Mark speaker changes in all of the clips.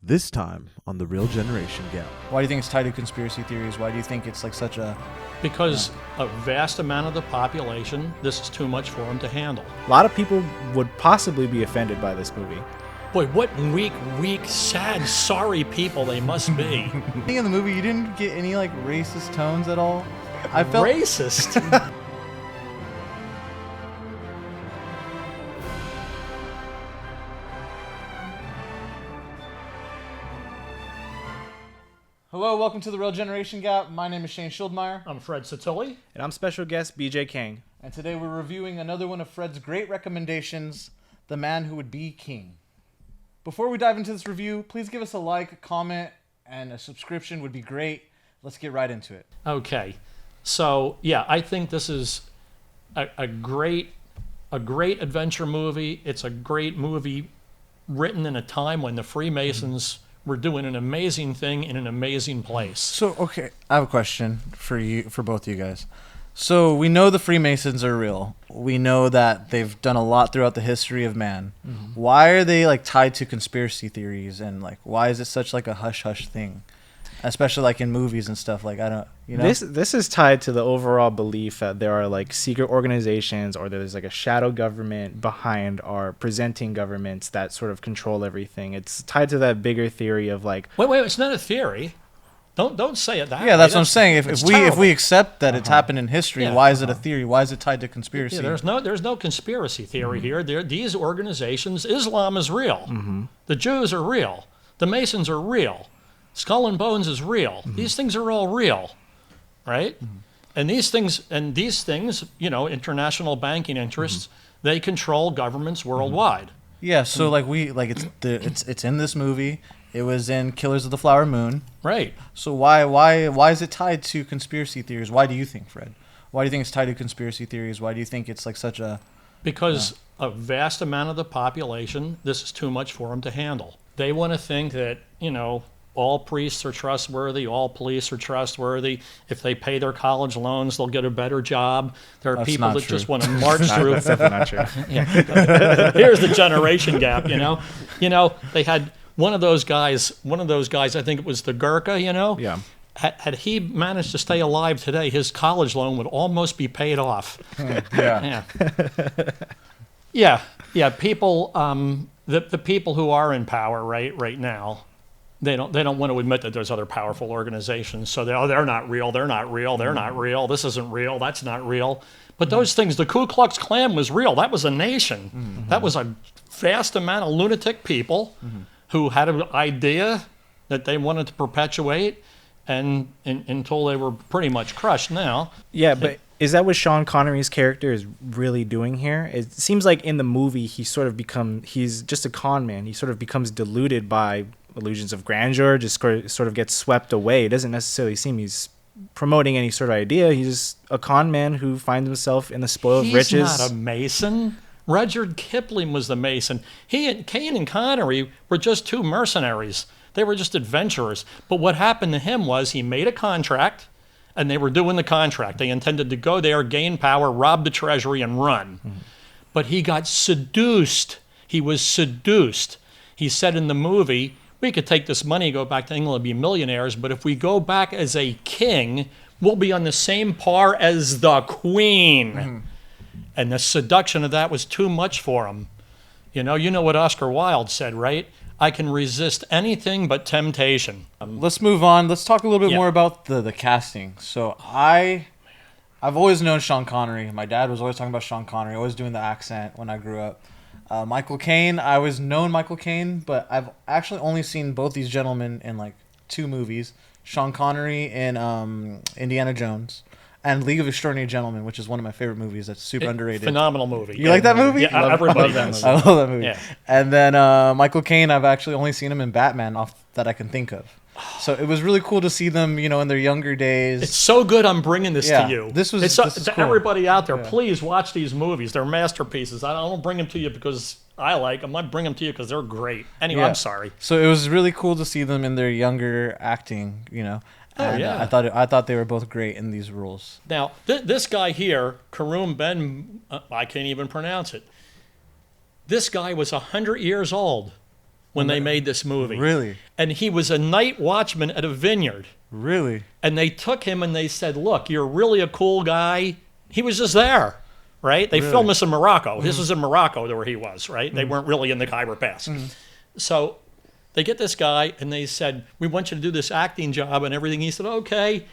Speaker 1: This time on The Real Generation Gap.
Speaker 2: Why do you think it's tied to conspiracy theories? Why do you think it's like such a...
Speaker 3: Because a vast amount of the population, this is too much for them to handle.
Speaker 4: A lot of people would possibly be offended by this movie.
Speaker 3: Boy, what weak, sad, sorry people they must be.
Speaker 2: I think in the movie you didn't get any like racist tones at all. I felt
Speaker 3: racist.
Speaker 2: Hello, welcome to The Real Generation Gap. My name is Shane Schildmeyer.
Speaker 3: I'm Fred Satilli.
Speaker 4: And I'm special guest BJ Kang.
Speaker 2: And today we're reviewing another one of Fred's great recommendations, The Man Who Would Be King. Before we dive into this review, please give us a like, comment, and a subscription would be great. Let's get right into it.
Speaker 3: Okay. So, yeah, I think this is a great adventure movie. It's a great movie written in a time when the Freemasons were doing an amazing thing in an amazing place.
Speaker 2: So, okay, I have a question for both of you guys. So, we know the Freemasons are real. We know that they've done a lot throughout the history of man. Mm-hmm. Why are they like tied to conspiracy theories, and like why is it such like a hush-hush thing? Especially like in movies and stuff, like I don't, you know.
Speaker 4: This is tied to the overall belief that there are like secret organizations or there's like a shadow government behind our presenting governments that sort of control everything. It's tied to that bigger theory of like
Speaker 3: Wait, it's not a theory. Don't say it that way.
Speaker 2: Yeah, that's what I'm saying. If we accept that it's happened in history,
Speaker 3: Yeah.
Speaker 2: why is it a theory? Why is it tied to conspiracy?
Speaker 3: Yeah, there's no conspiracy theory here. These organizations, Islam is real. Mm-hmm. The Jews are real. The Masons are real. Skull and Bones is real. Mm-hmm. These things are all real, right? Mm-hmm. And these things, you know, international banking interests, they control governments worldwide.
Speaker 2: Yeah, so it's in this movie. It was in Killers of the Flower Moon.
Speaker 3: Right.
Speaker 2: So why is it tied to conspiracy theories? Why do you think, Fred? Why do you think it's tied to conspiracy theories? Why do you think it's like such a...
Speaker 3: Because a vast amount of the population, this is too much for them to handle. They want to think that, you know, all priests are trustworthy, all police are trustworthy. If they pay their college loans, they'll get a better job. There are
Speaker 2: That's
Speaker 3: people
Speaker 2: not
Speaker 3: that
Speaker 2: true.
Speaker 3: just want to march through.
Speaker 4: That's definitely not true.
Speaker 3: Yeah. Here's the generation gap, you know. You know, they had one of those guys, I think it was the Gurkha, you know.
Speaker 4: Yeah.
Speaker 3: Had he managed to stay alive today, his college loan would almost be paid off.
Speaker 2: Yeah.
Speaker 3: Yeah. People, the people who are in power right now, they don't want to admit that there's other powerful organizations. So they're not real. They're not real. They're not real. This isn't real. That's not real. But those things, the Ku Klux Klan was real. That was a nation. Mm-hmm. That was a vast amount of lunatic people who had an idea that they wanted to perpetuate, and until they were pretty much crushed now.
Speaker 4: Yeah, but is that what Sean Connery's character is really doing here? It seems like in the movie he's just a con man. He sort of becomes deluded by illusions of grandeur, just sort of gets swept away. It doesn't necessarily seem he's promoting any sort of idea. He's just a con man who finds himself in the spoil of riches.
Speaker 3: He's not a Mason. Rudyard Kipling was the Mason. He and Caine and Connery were just two mercenaries. They were just adventurers. But what happened to him was he made a contract, and they were doing the contract. They intended to go there, gain power, rob the treasury, and run. Mm-hmm. But he got seduced. He was seduced. He said in the movie, we could take this money, go back to England, and be millionaires, but if we go back as a king, we'll be on the same par as the Queen. Mm-hmm. And the seduction of that was too much for him. You know what Oscar Wilde said, right? I can resist anything but temptation.
Speaker 2: Let's move on. Let's talk a little bit more about the casting. So I've always known Sean Connery. My dad was always talking about Sean Connery, always doing the accent when I grew up. Michael Caine, I always known Michael Caine, but I've actually only seen both these gentlemen in like 2 movies. Sean Connery in Indiana Jones and League of Extraordinary Gentlemen, which is one of my favorite movies. That's super underrated.
Speaker 3: Phenomenal movie.
Speaker 2: You like that movie?
Speaker 3: Yeah, everybody does.
Speaker 2: I love that movie.
Speaker 3: Yeah.
Speaker 2: And then Michael Caine, I've actually only seen him in Batman that I can think of. So it was really cool to see them, in their younger days.
Speaker 3: It's so good I'm bringing this to you.
Speaker 2: This is
Speaker 3: to
Speaker 2: cool.
Speaker 3: Everybody out there, please watch these movies. They're masterpieces. I don't bring them to you because I like them. I bring them to you because they're great. Anyway, I'm sorry.
Speaker 2: So it was really cool to see them in their younger acting, And
Speaker 3: yeah.
Speaker 2: I thought they were both great in these roles.
Speaker 3: Now, this guy here, Karum Ben, I can't even pronounce it. This guy was 100 years old when they made this movie.
Speaker 2: Really?
Speaker 3: And he was a night watchman at a vineyard.
Speaker 2: Really?
Speaker 3: And they took him and they said, look, you're really a cool guy. He was just there, right? They filmed this in Morocco. This was in Morocco where he was, right? They weren't really in the Khyber Pass. So they get this guy and they said, we want you to do this acting job and everything. He said, okay.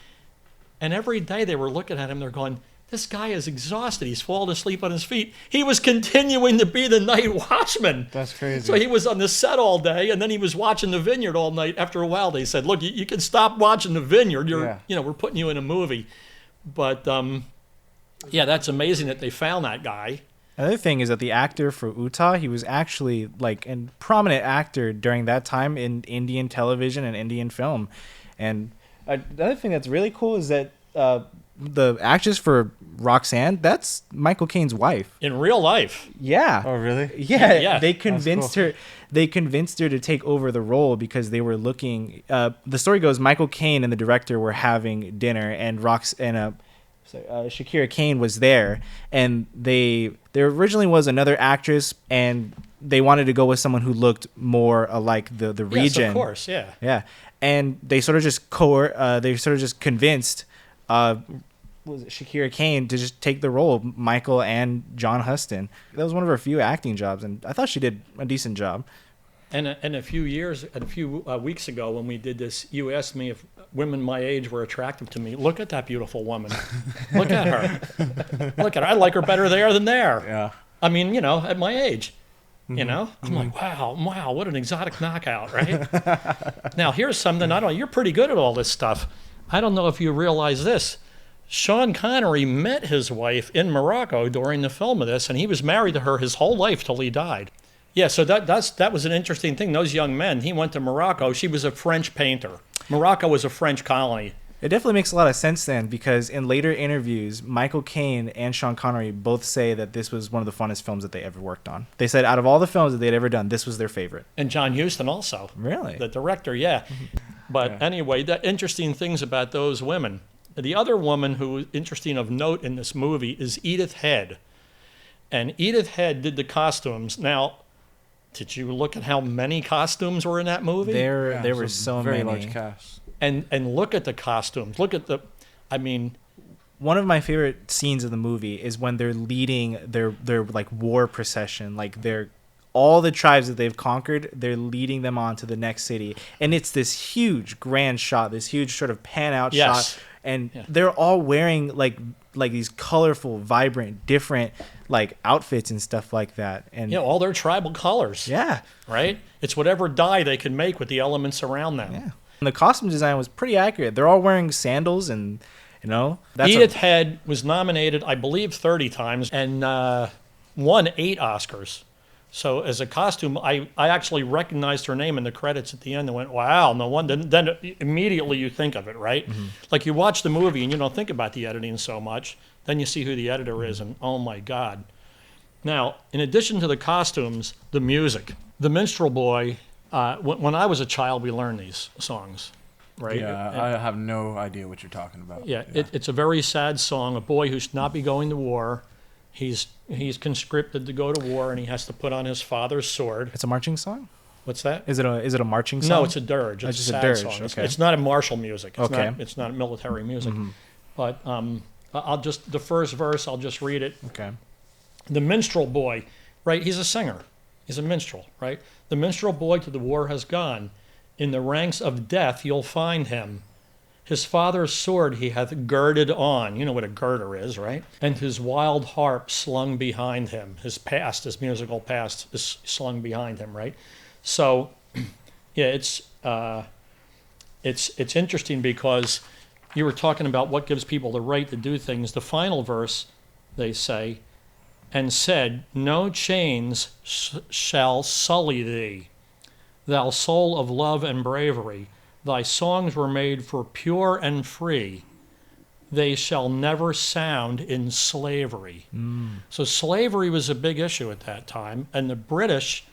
Speaker 3: And every day they were looking at him, they're going, this guy is exhausted. He's fallen asleep on his feet. He was continuing to be the night watchman.
Speaker 2: That's crazy.
Speaker 3: So he was on the set all day, and then he was watching the vineyard all night. After a while, they said, look, you can stop watching the vineyard. We're putting you in a movie. But, that's amazing that they found that guy.
Speaker 4: Another thing is that the actor for Utah, he was actually like a prominent actor during that time in Indian television and Indian film. And the other thing that's really cool is that the actress for Roxanne, that's Michael Caine's wife.
Speaker 3: In real life.
Speaker 4: Yeah.
Speaker 2: Oh, really?
Speaker 4: Yeah. They convinced her. They convinced her to take over the role because they were looking. The story goes, Michael Caine and the director were having dinner, and Shakira Caine was there, and there originally was another actress, and they wanted to go with someone who looked more alike the region.
Speaker 3: Yes, of course, yeah.
Speaker 4: Yeah, and they sort of just convinced was it Shakira Caine to just take the role of Michael and John Huston. That was one of her few acting jobs, and I thought she did a decent job.
Speaker 3: And a few weeks ago when we did this, you asked me if women my age were attractive to me. Look at that beautiful woman. Look at her. Look at her. I like her better there than there.
Speaker 2: Yeah.
Speaker 3: I mean, at my age, I'm like, wow, what an exotic knockout, right? Now, here's something you're pretty good at all this stuff. I don't know if you realize this. Sean Connery met his wife in Morocco during the film of this, and he was married to her his whole life till he died. Yeah, so that was an interesting thing. Those young men, he went to Morocco. She was a French painter. Morocco was a French colony.
Speaker 4: It definitely makes a lot of sense then, because in later interviews, Michael Caine and Sean Connery both say that this was one of the funnest films that they ever worked on. They said out of all the films that they'd ever done, this was their favorite.
Speaker 3: And John Huston also.
Speaker 4: Really?
Speaker 3: The director, yeah. But anyway, the interesting things about those women. The other woman who is interesting of note in this movie is Edith Head. And Edith Head did the costumes. Now, did you look at how many costumes were in that movie?
Speaker 4: There were so
Speaker 2: very
Speaker 4: many.
Speaker 2: large cast.
Speaker 3: And look at the costumes. Look at
Speaker 4: one of my favorite scenes of the movie is when they're leading their like war procession. Like all the tribes that they've conquered, they're leading them on to the next city. And it's this huge grand shot, this huge sort of pan out shot. And they're all wearing like these colorful, vibrant, different like outfits and stuff like that. And
Speaker 3: all their tribal colors.
Speaker 4: Yeah.
Speaker 3: Right? It's whatever dye they can make with the elements around them.
Speaker 4: Yeah. And the costume design was pretty accurate. They're all wearing sandals and,
Speaker 3: Edith Head was nominated, I believe, 30 times and won 8 Oscars. So as a costume, I actually recognized her name in the credits at the end and went, wow, no one. Then immediately you think of it, right? Mm-hmm. Like you watch the movie and you don't think about the editing so much. Then you see who the editor is and oh my God. Now, in addition to the costumes, the music. The Minstrel Boy, when I was a child, we learned these songs, right?
Speaker 2: Yeah, I have no idea what you're talking about.
Speaker 3: Yeah, it's a very sad song. A boy who should not be going to war. He's conscripted to go to war, and he has to put on his father's sword.
Speaker 4: It's a marching song?
Speaker 3: What's that?
Speaker 4: Is it a marching song?
Speaker 3: No, it's a dirge. It's
Speaker 4: just
Speaker 3: a sad
Speaker 4: dirge.
Speaker 3: song.
Speaker 4: Okay.
Speaker 3: It's not a martial music.
Speaker 4: Okay.
Speaker 3: It's not military music.
Speaker 4: Mm-hmm.
Speaker 3: But the first verse, I'll just read it.
Speaker 4: Okay.
Speaker 3: The minstrel boy, right? He's a singer. He's a minstrel, right? The minstrel boy to the war has gone. In the ranks of death you'll find him. His father's sword he hath girded on. You know what a girder is, right? And his wild harp slung behind him. His musical past is slung behind him, right? So, yeah, it's interesting because you were talking about what gives people the right to do things. The final verse, they say, and said, no chains shall sully thee, thou soul of love and bravery. Thy songs were made for pure and free. They shall never sound in slavery. So slavery was a big issue at that time. And the British,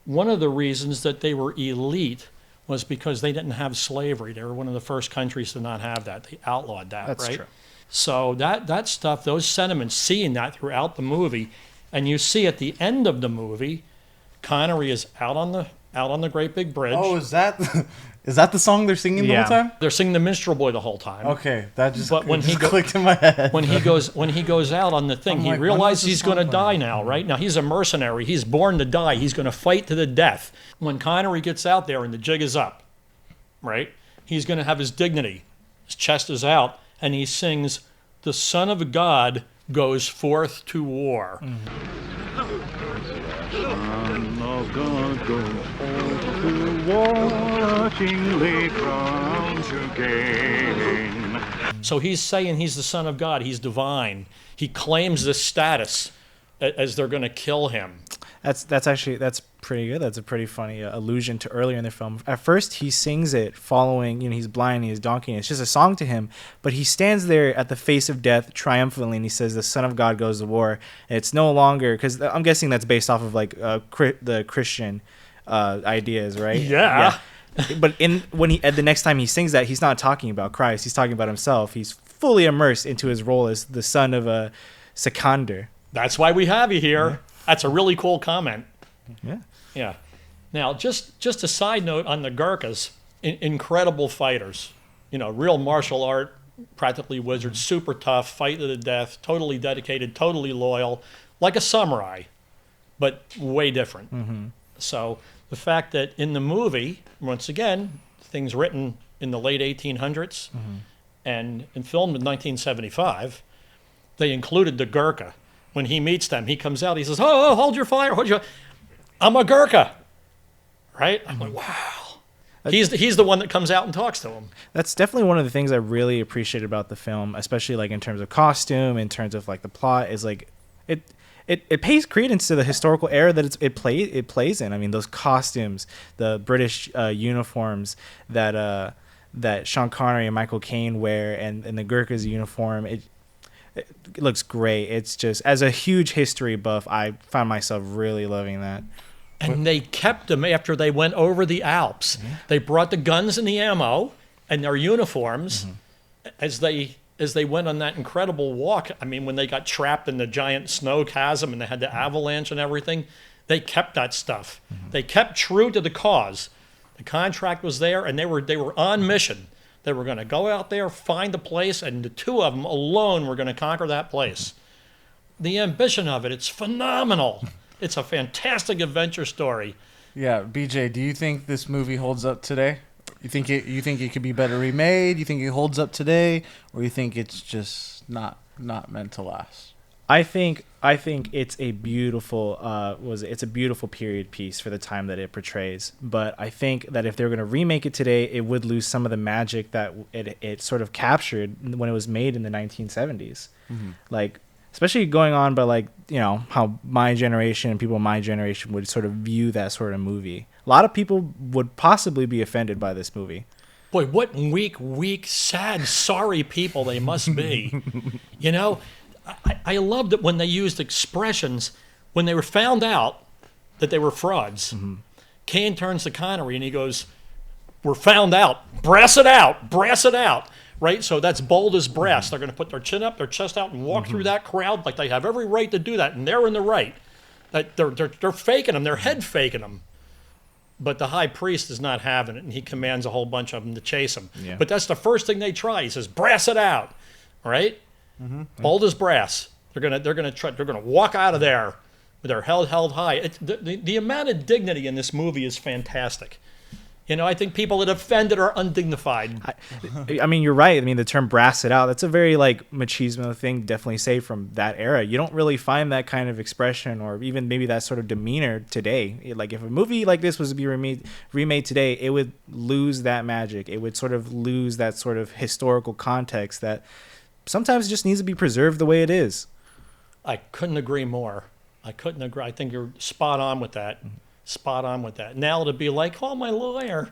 Speaker 3: one of the reasons that they were elite was because they didn't have slavery. They were one of the first countries to not have that. They outlawed that,
Speaker 4: That's
Speaker 3: right?
Speaker 4: true.
Speaker 3: So that stuff, those sentiments, seeing that throughout the movie, and you see at the end of the movie, Connery is out on out on the great big bridge.
Speaker 2: Oh, is that the song they're singing the
Speaker 4: Yeah.
Speaker 2: whole time?
Speaker 3: They're singing the Minstrel Boy the whole time.
Speaker 2: Okay, that just,
Speaker 3: But when
Speaker 2: just
Speaker 3: he go-
Speaker 2: clicked in my head.
Speaker 3: When he goes out on the thing,
Speaker 2: I'm
Speaker 3: he
Speaker 2: like, when
Speaker 3: realizes
Speaker 2: was this
Speaker 3: he's going to
Speaker 2: song
Speaker 3: die
Speaker 2: playing?
Speaker 3: now, right? Now he's a mercenary. He's born to die. He's going to fight to the death. When Connery gets out there and the jig is up, right? He's going to have his dignity. His chest is out, and he sings, "The Son of God goes forth to war."
Speaker 5: Son of God goes forth to war, kingly crown to gain.
Speaker 3: So he's saying he's the Son of God. He's divine. He claims this status as they're going to kill him.
Speaker 4: That's pretty good. That's a pretty funny allusion to earlier in the film. At first, he sings it following, he's blind, he's donkeying. It's just a song to him, but he stands there at the face of death triumphantly, and he says, "The Son of God goes to war." And it's no longer, because I'm guessing that's based off of like the Christian ideas, right?
Speaker 3: Yeah.
Speaker 4: But the next time he sings that, he's not talking about Christ. He's talking about himself. He's fully immersed into his role as the son of a Sikander.
Speaker 3: That's why we have you here. Yeah. That's a really cool comment.
Speaker 4: Yeah.
Speaker 3: Yeah. Now, just a side note on the Gurkhas, incredible fighters. Real martial art, practically wizards, super tough, fight to the death, totally dedicated, totally loyal, like a samurai, but way different. Mm-hmm. So the fact that in the movie, once again, things written in the late 1800s and filmed in 1975, they included the Gurkha. When he meets them, he comes out, he says, "Oh, hold your fire, I'm a Gurkha," right? I'm like, wow. He's the one that comes out and talks to him.
Speaker 4: That's definitely one of the things I really appreciate about the film, especially like in terms of costume, in terms of like the plot, is like it pays credence to the historical era that it plays in. I mean, those costumes, the British uniforms that Sean Connery and Michael Caine wear, and the Gurkha's uniform, it looks great. It's just, as a huge history buff, I found myself really loving that.
Speaker 3: And they kept them after they went over the Alps. Mm-hmm. They brought the guns and the ammo and their uniforms as they went on that incredible walk. I mean, when they got trapped in the giant snow chasm and they had the avalanche and everything, they kept that stuff. Mm-hmm. They kept true to the cause. The contract was there, and they were on mission. They were going to go out there, find the place, and the two of them alone were going to conquer that place. The ambition of it, it's phenomenal. It's a fantastic adventure story.
Speaker 2: Yeah, BJ, do you think this movie holds up today? You think it could be better remade? You think it holds up today, or you think it's just not meant to last?
Speaker 4: I think it's a beautiful it's a beautiful period piece for the time that it portrays. But I think that if they were going to remake it today, it would lose some of the magic that it sort of captured when it was made in the 1970s. Mm-hmm. Like, especially going on by like, how my generation and people in my generation would sort of view that sort of movie. A lot of people would possibly be offended by this movie.
Speaker 3: Boy, what weak, sad, sorry people they must be. I loved it when they used expressions when they were found out that they were frauds. Mm-hmm. Caine turns to Connery and he goes, "We're found out. Brass it out. Brass it out." Right? So that's bold as brass. Mm-hmm. They're going to put their chin up, their chest out, and walk through that crowd like they have every right to do that, and they're in the right. That they're faking them. They're head faking them. But the high priest is not having it, and he commands a whole bunch of them to chase him. Yeah. But that's the first thing they try. He says, "Brass it out." All right? Mm-hmm. Bold as brass. They're gonna walk out of there with their head held high. The amount of dignity in this movie is fantastic. I think people that offended are undignified.
Speaker 4: I mean, you're right. I mean, the term "brass it out," that's a very like machismo thing, definitely say from that era. You don't really find that kind of expression or even maybe that sort of demeanor today. Like if a movie like this was to be remade today, it would lose that magic. It would sort of lose that sort of historical context that sometimes just needs to be preserved the way it is.
Speaker 3: I couldn't agree more. I think you're spot on with that. Spot on with that. Now to be like, "Call my lawyer,"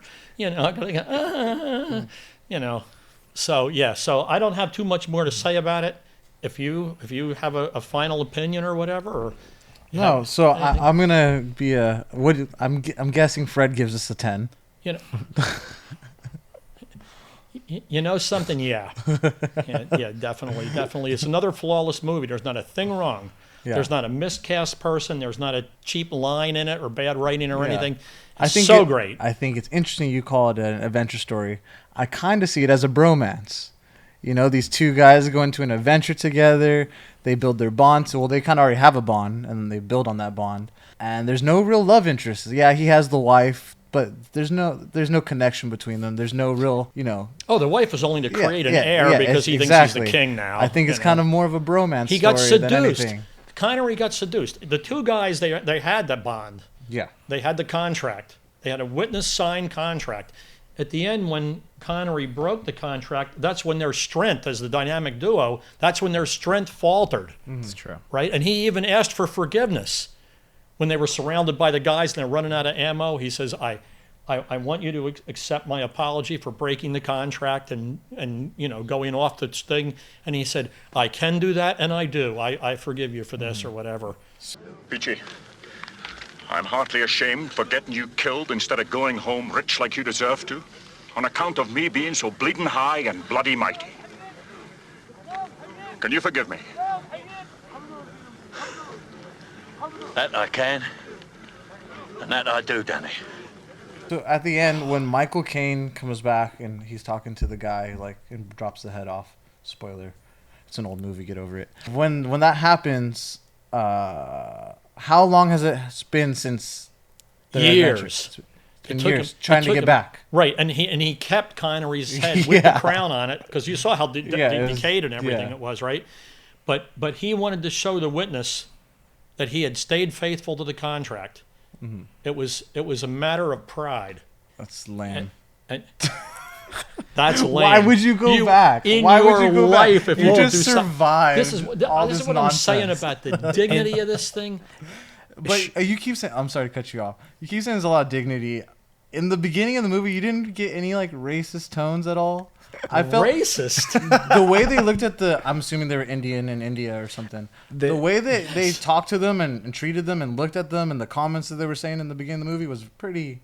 Speaker 3: So yeah. So I don't have too much more to say about it. If you have a final opinion or whatever. Or
Speaker 2: no. So I'm gonna be I'm guessing Fred gives us a 10.
Speaker 3: You know something? Yeah, definitely. It's another flawless movie. There's not a thing wrong. Yeah. There's not a miscast person. There's not a cheap line in it or bad writing or anything. Great.
Speaker 2: I think it's interesting you call it an adventure story. I kind of see it as a bromance. You know, these two guys go into an adventure together. They build their bond. So, well, they kind of already have a bond, and they build on that bond. And there's no real love interest. Yeah, he has the wife, but there's no connection between them. There's no real, you know.
Speaker 3: Oh, the wife was only to create an heir because he thinks he's the king now.
Speaker 2: I think it's kind of more of a bromance
Speaker 3: he
Speaker 2: story
Speaker 3: got seduced.
Speaker 2: than anything.
Speaker 3: Connery got seduced. The two guys, they had that bond.
Speaker 2: Yeah.
Speaker 3: They had the contract. They had a witness-signed contract. At the end, when Connery broke the contract, that's when their strength, as the dynamic duo, that's when their strength faltered.
Speaker 4: That's true.
Speaker 3: Right? And he even asked for forgiveness. When they were surrounded by the guys and they're running out of ammo, he says, I want you to accept my apology for breaking the contract and you know, going off this thing. And he said, I can do that, and I do. I forgive you for this or whatever.
Speaker 5: Peachy, I'm heartily ashamed for getting you killed instead of going home rich like you deserve to, on account of me being so bleeding high and bloody mighty. Can you forgive me?
Speaker 6: That I can, and that I do, Danny.
Speaker 2: So at the end, when Michael Caine comes back and he's talking to the guy, like, and drops the head off. Spoiler, it's an old movie. Get over it. When that happens, how long has it been since?
Speaker 3: Years.
Speaker 2: It's been years trying to get back.
Speaker 3: Right, and he kept Connery's head with the crown on it because you saw how decayed and everything it was, right? But he wanted to show the witness that he had stayed faithful to the contract. Mm-hmm. It was a matter of pride.
Speaker 2: That's lame.
Speaker 3: And that's lame.
Speaker 2: Why would you go back?
Speaker 3: Why would you go life
Speaker 2: back?
Speaker 3: If
Speaker 2: you just survived.
Speaker 3: This is what I'm saying about the dignity of this thing.
Speaker 2: But you keep saying, I'm sorry to cut you off. You keep saying there's a lot of dignity. In the beginning of the movie, you didn't get any like racist tones at all. I felt
Speaker 3: racist.
Speaker 2: The way they looked at I'm assuming they were Indian in India or something. The way they talked to them and treated them and looked at them and the comments that they were saying in the beginning of the movie was pretty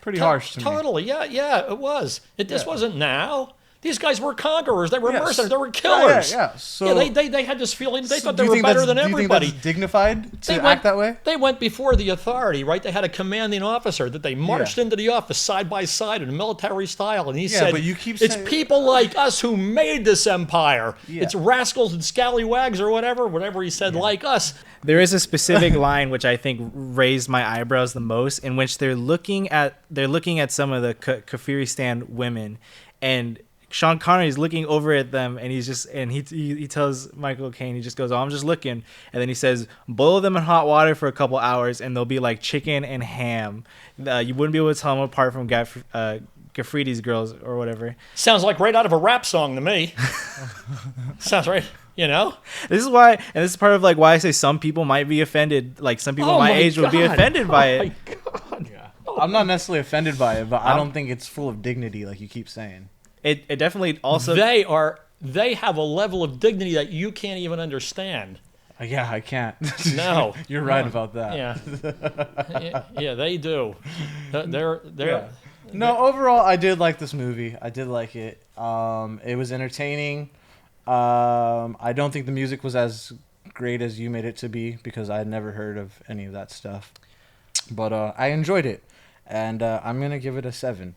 Speaker 2: harsh to me.
Speaker 3: Totally, yeah, it was. This wasn't now. These guys were conquerors. They were mercenaries. They were killers.
Speaker 2: Yeah. So
Speaker 3: they had this feeling. They thought they were better than everybody.
Speaker 2: Do you think that's dignified to act that way?
Speaker 3: They went before the authority, right? They had a commanding officer that they marched into the office side by side in a military style, and he said,
Speaker 2: but you keep
Speaker 3: "It's
Speaker 2: saying,
Speaker 3: people like us who made this empire.
Speaker 2: Yeah.
Speaker 3: It's rascals and scallywags or whatever he said, like us."
Speaker 4: There is a specific line which I think raised my eyebrows the most, in which they're looking at some of the Kafiristan women, and Sean Connery is looking over at them, and he tells Michael Caine, he just goes, "Oh, I'm just looking," and then he says, "Boil them in hot water for a couple hours, and they'll be like chicken and ham. You wouldn't be able to tell them apart from Gafridi's girls or whatever."
Speaker 3: Sounds like right out of a rap song to me. Sounds right. You know,
Speaker 4: this is why, and this is part of like why I say some people might be offended. Like some people my age would be offended by it.
Speaker 3: My God.
Speaker 2: Yeah. I'm not necessarily offended by it, but I don't think it's full of dignity like you keep saying.
Speaker 4: It definitely also
Speaker 3: they have a level of dignity that you can't even understand.
Speaker 2: Yeah, I can't.
Speaker 3: No,
Speaker 2: you're right about that.
Speaker 3: Yeah, they do. They're.
Speaker 2: Yeah. No, overall, I did like this movie. I did like it. It was entertaining. I don't think the music was as great as you made it to be because I had never heard of any of that stuff. But I enjoyed it, and I'm gonna give it a 7.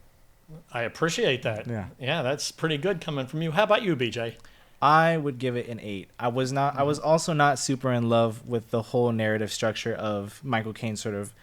Speaker 3: I appreciate that. Yeah, that's pretty good coming from you. How about you, BJ?
Speaker 4: I would give it an 8. I was also not super in love with the whole narrative structure of Michael Caine sort of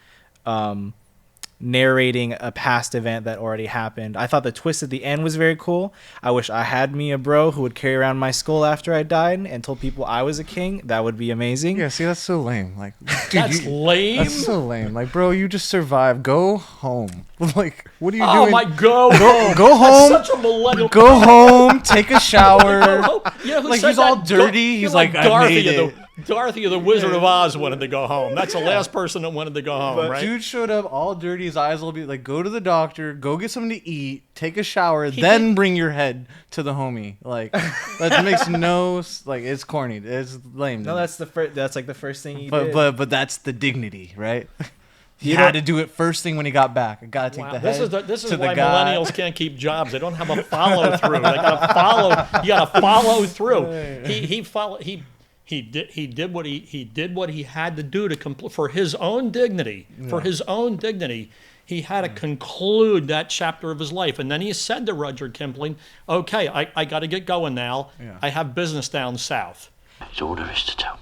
Speaker 4: narrating a past event that already happened. I thought the twist at the end was very cool. I wish I had me a bro who would carry around my skull after I died and told people I was a king. That would be amazing.
Speaker 2: Yeah, see, that's so lame. Like, dude,
Speaker 3: lame.
Speaker 2: That's so lame. Like, bro, you just survived. Go home. Like, what are you doing?
Speaker 3: Oh my go
Speaker 2: home.
Speaker 3: That's such a millennial.
Speaker 2: Go home. Take a shower.
Speaker 3: You know who
Speaker 2: like
Speaker 3: said
Speaker 2: he's all dirty. He's like
Speaker 3: Dorothy of the Wizard of Oz wanted to go home. That's the last person that wanted to go home,
Speaker 2: but
Speaker 3: right?
Speaker 2: Dude showed up all dirty. His eyes will be like, go to the doctor, go get something to eat, take a shower, then bring your head to the homie. Like, that makes it's corny. It's lame.
Speaker 4: No, that's like the first thing he did.
Speaker 2: But that's the dignity, right? He had to do it first thing when he got back. I gotta take the head.
Speaker 3: This is why millennials can't keep jobs. They don't have a follow through. They gotta follow. You gotta follow through. He did what he had to do to for his own dignity. Yeah. For his own dignity, He had to conclude that chapter of his life. And then he said to Rudyard Kipling, okay, I got to get going now.
Speaker 2: Yeah.
Speaker 3: I have business down south.
Speaker 7: That's all there is to tell.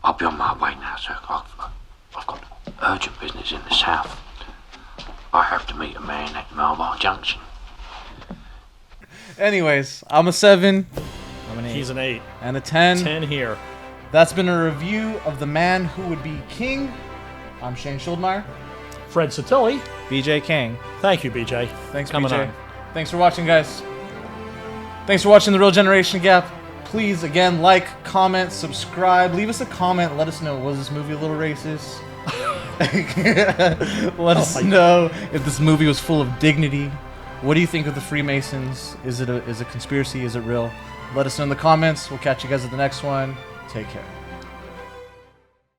Speaker 7: I'll be on my way now, sir. I've got urgent business in the south. I have to meet a man at Melbourne Junction.
Speaker 2: Anyways, I'm a 7
Speaker 4: I'm an 8.
Speaker 3: He's an 8.
Speaker 2: and a 10.
Speaker 3: 10 here.
Speaker 2: That's been a review of The Man Who Would Be King. I'm Shane Schuldmeyer.
Speaker 3: Fred Satilli.
Speaker 4: BJ Kang.
Speaker 3: Thank you, BJ.
Speaker 2: Thanks,
Speaker 3: Coming
Speaker 2: BJ.
Speaker 3: on.
Speaker 2: Thanks for watching, guys. Thanks for watching The Real Generation Gap. Please, again, like, comment, subscribe. Leave us a comment. Let us know, was this movie a little racist? Let us know if this movie was full of dignity. What do you think of the Freemasons? Is it a conspiracy? Is it real? Let us know in the comments. We'll catch you guys at the next one. Take care.